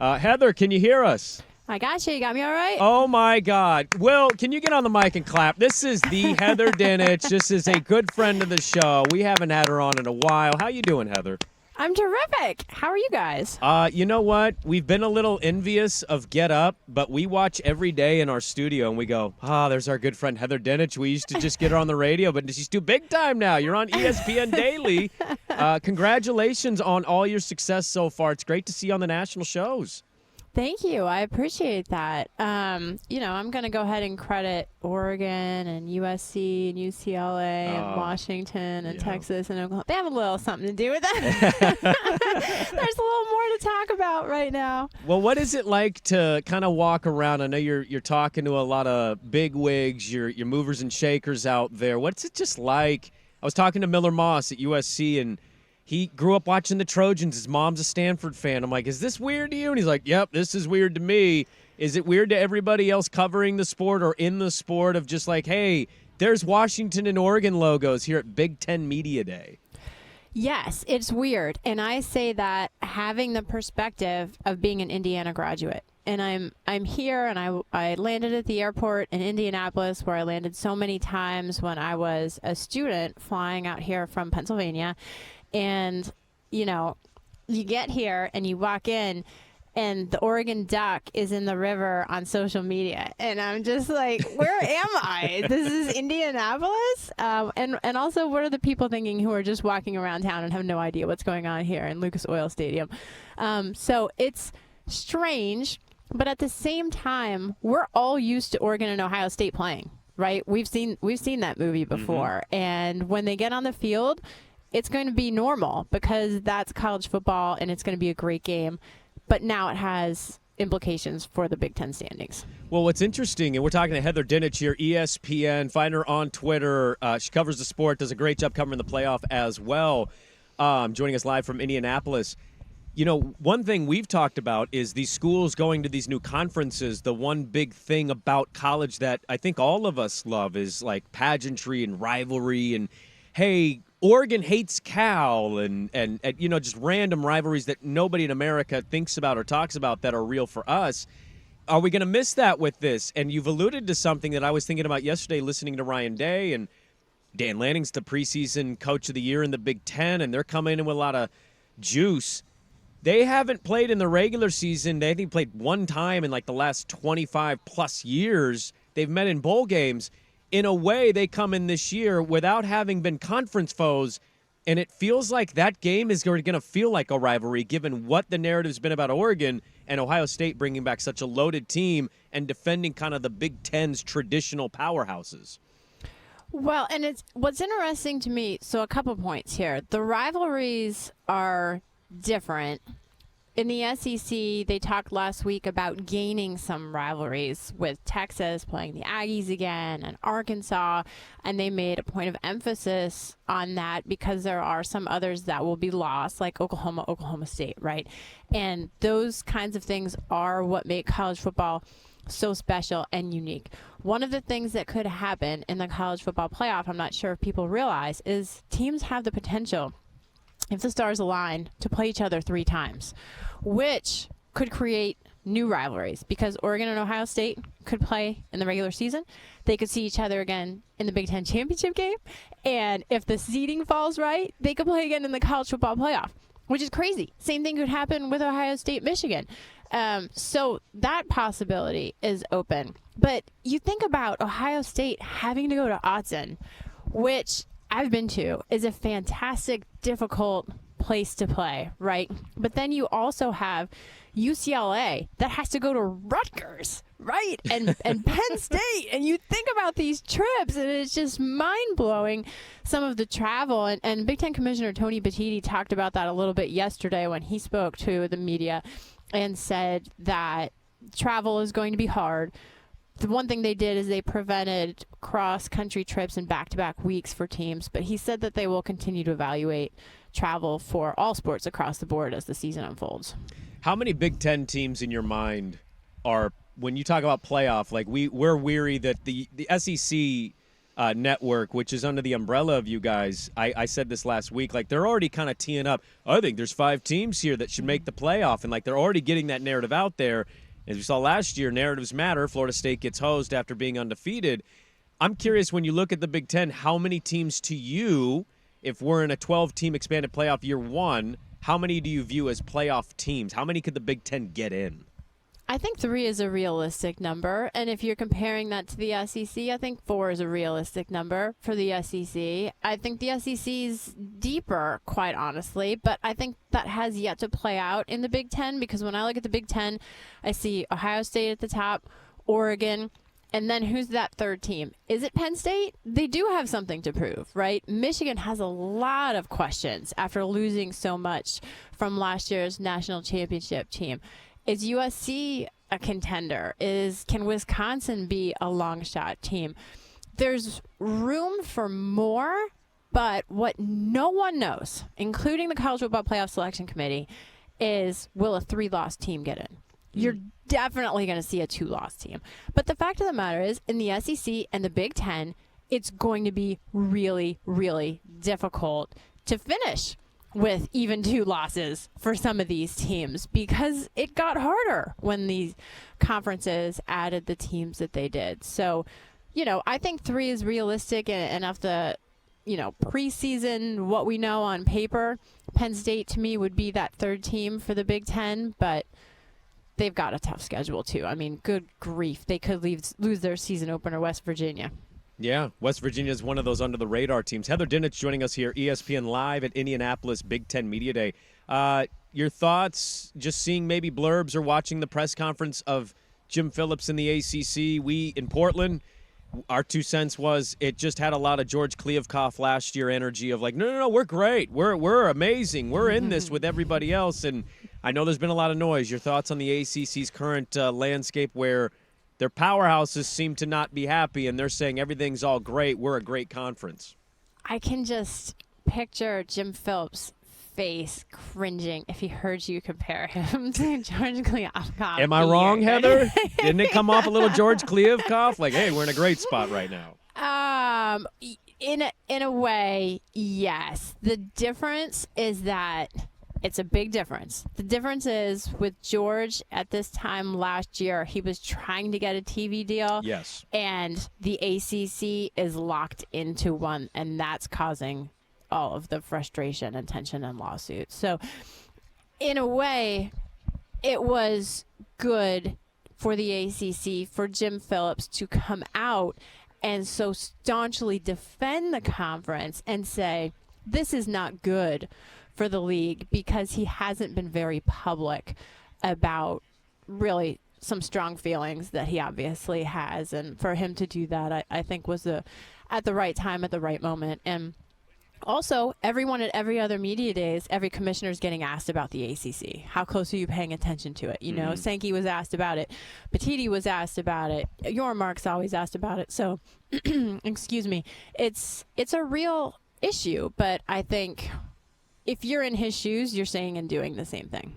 Heather, can you hear us? I got you. You got me all right? Oh, my God. Will, can you get on the mic and clap? This is the Heather Dinich. This is a good friend of the show. We haven't had her on in a while. How you doing, Heather? I'm terrific. How are you guys? You know what? We've been a little envious of Get Up, but we watch every day in our studio, and we go, there's our good friend Heather Dinich. We used to just get her on the radio, but she's too big time now. You're on ESPN Daily. Congratulations on all your success so far. It's great to see you on the national shows. Thank you. I appreciate that. I'm going to go ahead and credit Oregon and USC and UCLA and Washington and Texas and Oklahoma. They have a little something to do with that. There's a little more to talk about right now. Well, what is it like to kind of walk around? I know you're talking to a lot of big wigs, your movers and shakers out there. What's it just like? I was talking to Miller Moss at USC, and he grew up watching the Trojans. His mom's a Stanford fan. I'm like, is this weird to you? And he's like, yep, this is weird to me. Is it weird to everybody else covering the sport or in the sport of just like, hey, there's Washington and Oregon logos here at Big Ten Media Day? Yes, it's weird. And I say that having the perspective of being an Indiana graduate. And I'm here, and I landed at the airport in Indianapolis, where I landed so many times when I was a student flying out here from Pennsylvania. And, you get here and you walk in and the Oregon Duck is in the river on social media. And I'm just like, where am I? This is Indianapolis? And also, what are the people thinking who are just walking around town and have no idea what's going on here in Lucas Oil Stadium? So it's strange, but at the same time, we're all used to Oregon and Ohio State playing, right? We've seen that movie before. Mm-hmm. And when they get on the field, it's going to be normal because that's college football and it's going to be a great game. But now it has implications for the Big Ten standings. Well, what's interesting, and we're talking to Heather Dinich here, ESPN. Find her on Twitter. She covers the sport, does a great job covering the playoff as well. Joining us live from Indianapolis. One thing we've talked about is these schools going to these new conferences. The one big thing about college that I think all of us love is like pageantry and rivalry and, hey, Oregon hates Cal and just random rivalries that nobody in America thinks about or talks about that are real for us. Are we going to miss that with this? And you've alluded to something that I was thinking about yesterday listening to Ryan Day, and Dan Lanning's the preseason coach of the year in the Big Ten, and they're coming in with a lot of juice. They haven't played in the regular season. They, I think, played one time in like the last 25-plus years. They've met in bowl games. In a way, they come in this year without having been conference foes, and it feels like that game is going to feel like a rivalry given what the narrative's been about Oregon and Ohio State bringing back such a loaded team and defending kind of the Big Ten's traditional powerhouses. Well, and what's interesting to me, so a couple points here. The rivalries are different. In the SEC, they talked last week about gaining some rivalries with Texas playing the Aggies again and Arkansas, and they made a point of emphasis on that because there are some others that will be lost, like Oklahoma State, right? And those kinds of things are what make college football so special and unique. One of the things that could happen in the college football playoff, I'm not sure if people realize, is teams have the potential, if the stars align, to play each other 3 times, which could create new rivalries because Oregon and Ohio State could play in the regular season. They could see each other again in the Big Ten championship game. And if the seeding falls right, they could play again in the college football playoff, which is crazy. Same thing could happen with Ohio State, Michigan. So that possibility is open. But you think about Ohio State having to go to Autzen, which I've been to, is a fantastic, difficult place to play, right? But then you also have UCLA that has to go to Rutgers, right? And Penn State. And you think about these trips, and it's just mind-blowing, some of the travel. And Big Ten Commissioner Tony Petitti talked about that a little bit yesterday when he spoke to the media and said that travel is going to be hard. The one thing they did is they prevented cross-country trips in back-to-back weeks for teams, but he said that they will continue to evaluate travel for all sports across the board as the season unfolds. How many Big Ten teams in your mind are, when you talk about playoff, like we're weary that the SEC network, which is under the umbrella of you guys. I said this last week. Like, they're already kind of teeing up. I think there's 5 teams here that should make the playoff. And, like, they're already getting that narrative out there. As we saw last year, narratives matter. Florida State gets hosed after being undefeated. I'm curious, when you look at the Big Ten, how many teams to you, if we're in a 12-team expanded playoff year 1, how many do you view as playoff teams? How many could the Big Ten get in? I think 3 is a realistic number, and if you're comparing that to the SEC, I think 4 is a realistic number for the SEC. I think the SEC's deeper, quite honestly, but I think that has yet to play out in the Big Ten, because when I look at the Big Ten, I see Ohio State at the top, Oregon, and then who's that third team? Is it Penn State? They do have something to prove, right? Michigan has a lot of questions after losing so much from last year's national championship team. Is USC a contender? Can Wisconsin be a long shot team? There's room for more, but what no one knows, including the College Football Playoff Selection Committee, is will a 3-loss team get in? You're definitely going to see a 2-loss team. But the fact of the matter is, in the SEC and the Big Ten, it's going to be really, really difficult to finish with even 2 losses for some of these teams, because it got harder when these conferences added the teams that they did. So, I think 3 is realistic, and of the, preseason, what we know on paper, Penn State to me would be that third team for the Big Ten, but they've got a tough schedule too. I mean, good grief. They could lose their season opener, West Virginia. Yeah, West Virginia is one of those under-the-radar teams. Heather Dinich joining us here, ESPN Live at Indianapolis Big Ten Media Day. Your thoughts, just seeing maybe blurbs or watching the press conference of Jim Phillips in the ACC. We, in Portland, our 2 cents was it just had a lot of George Kliavkoff last year energy of like, no, we're great. We're amazing. We're in this with everybody else. And I know there's been a lot of noise. Your thoughts on the ACC's current landscape, where their powerhouses seem to not be happy, and they're saying everything's all great. We're a great conference. I can just picture Jim Phillips' face cringing if he heard you compare him to George Kliavkoff. Am I wrong, Heather? Didn't it come off a little George Kliavkoff? Like, hey, we're in a great spot right now. In a way, yes. The difference is that it's a big difference. The difference is with George at this time last year, he was trying to get a TV deal. Yes. And the ACC is locked into one, and that's causing all of the frustration and tension and lawsuits. So in a way, it was good for the ACC, for Jim Phillips to come out and so staunchly defend the conference and say, this is not good for the league, because he hasn't been very public about really some strong feelings that he obviously has. And for him to do that, I think was at the right time, at the right moment. And also, everyone at every other media days, every commissioner is getting asked about the ACC. How close are you paying attention to it? Sankey was asked about it. Petiti was asked about it. Yormark's always asked about it. So, excuse me. It's a real issue, but I think if you're in his shoes, you're saying and doing the same thing.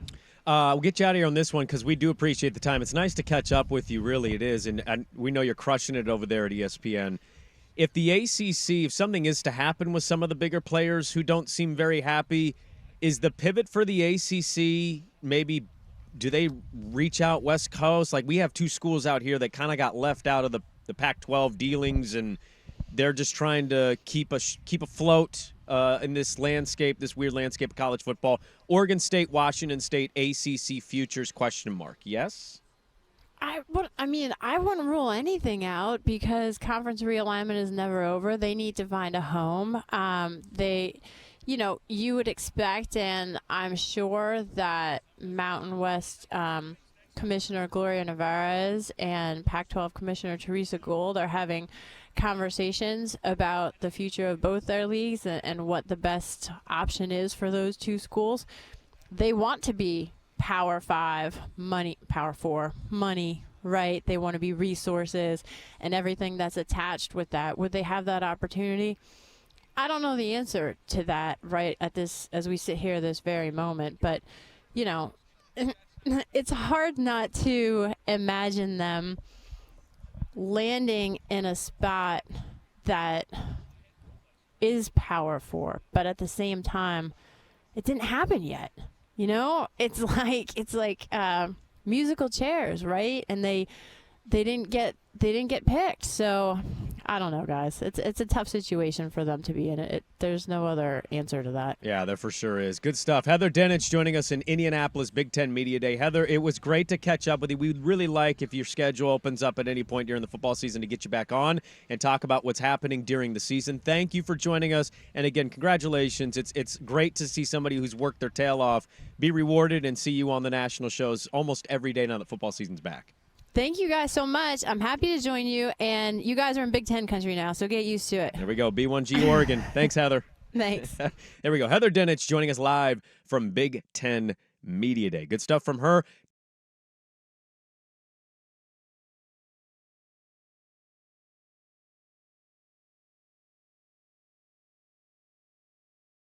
We'll get you out of here on this one because we do appreciate the time. It's nice to catch up with you, really, it is. And we know you're crushing it over there at ESPN. If the ACC, if something is to happen with some of the bigger players who don't seem very happy, is the pivot for the ACC maybe, do they reach out West Coast? Like, we have 2 schools out here that kind of got left out of the Pac-12 dealings, and they're just trying to keep afloat in this landscape, this weird landscape of college football. Oregon State, Washington State, ACC futures, ? Yes? I wouldn't rule anything out, because conference realignment is never over. They need to find a home. You would expect, and I'm sure that Mountain West Commissioner Gloria Nevarez and Pac-12 Commissioner Teresa Gould are having conversations about the future of both their leagues and what the best option is for those 2 schools. They want to be Power 5 money, Power 4 money, right? They want to be resources and everything that's attached with that. Would they have that opportunity? I don't know the answer to that right at this, as we sit here this very moment, but it's hard not to imagine them landing in a spot that is Power 4, but at the same time, it didn't happen yet. You know, it's like musical chairs, right? And they didn't get picked. So I don't know, guys. It's a tough situation for them to be in. There's no other answer to that. Yeah, there for sure is. Good stuff. Heather Dinich joining us in Indianapolis Big Ten Media Day. Heather, it was great to catch up with you. We'd really like, if your schedule opens up at any point during the football season, to get you back on and talk about what's happening during the season. Thank you for joining us. And again, congratulations. It's great to see somebody who's worked their tail off be rewarded and see you on the national shows almost every day now that football season's back. Thank you guys so much. I'm happy to join you, and you guys are in Big Ten country now, so get used to it. There we go. B1G Oregon. Thanks, Heather. Thanks. There we go. Heather Dinich joining us live from Big Ten Media Day. Good stuff from her.